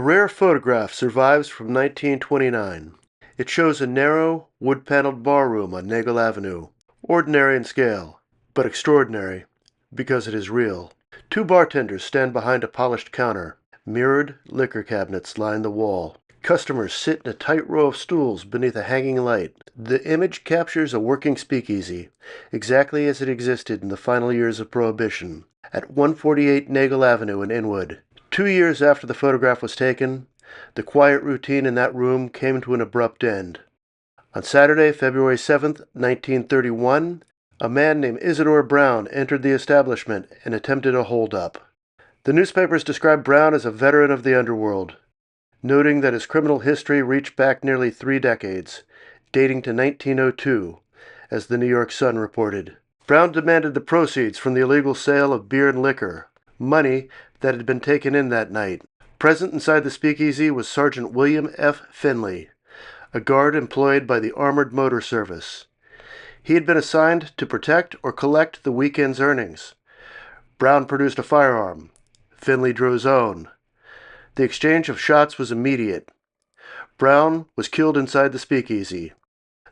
rare photograph survives from 1929. It shows a narrow, wood-paneled barroom on Nagle Avenue. Ordinary in scale, but extraordinary because it is real. Two bartenders stand behind a polished counter. Mirrored liquor cabinets line the wall. Customers sit in a tight row of stools beneath a hanging light. The image captures a working speakeasy, exactly as it existed in the final years of Prohibition, at 148 Nagle Avenue in Inwood. 2 years after the photograph was taken, the quiet routine in that room came to an abrupt end. On Saturday, February 7th, 1931, a man named Isidore Brown entered the establishment and attempted a hold-up. The newspapers described Brown as a veteran of the underworld, noting that his criminal history reached back nearly 3 decades, dating to 1902, as the New York Sun reported. Brown demanded the proceeds from the illegal sale of beer and liquor, money that had been taken in that night. Present inside the speakeasy was Sergeant William F. Finley, a guard employed by the Armored Motor Service. He had been assigned to protect or collect the weekend's earnings. Brown produced a firearm. Finley drew his own. The exchange of shots was immediate. Brown was killed inside the speakeasy.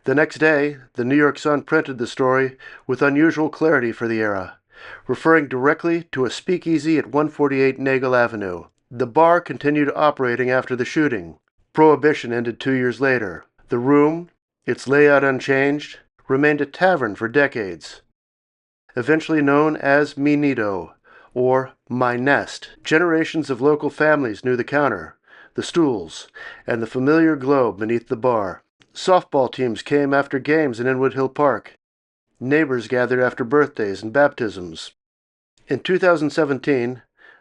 The next day, the New York Sun printed the story with unusual clarity for the era, referring directly to a speakeasy at 148 Nagle Avenue. The bar continued operating after the shooting. Prohibition ended 2 years later. The room, its layout unchanged, remained a tavern for decades. Eventually known as Mi Nido, or My Nest, generations of local families knew the counter, the stools, and the familiar glow beneath the bar. Softball teams came after games in Inwood Hill Park. Neighbors gathered after birthdays and baptisms. In 2017,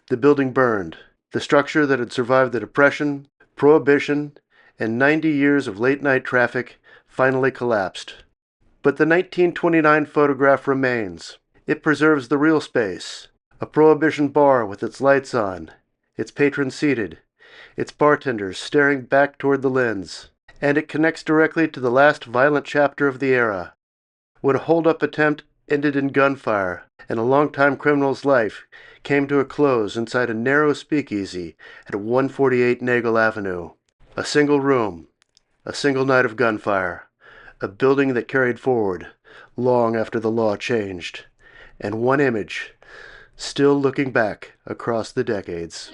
the building burned. The structure that had survived the Depression, Prohibition, and 90 years of late-night traffic finally collapsed. But the 1929 photograph remains. It preserves the real space, a Prohibition bar with its lights on, its patrons seated, its bartenders staring back toward the lens, and it connects directly to the last violent chapter of the era, when a hold-up attempt ended in gunfire and a longtime criminal's life came to a close inside a narrow speakeasy at 148 Nagle Avenue. A single room, a single night of gunfire, a building that carried forward long after the law changed, and one image still looking back across the decades.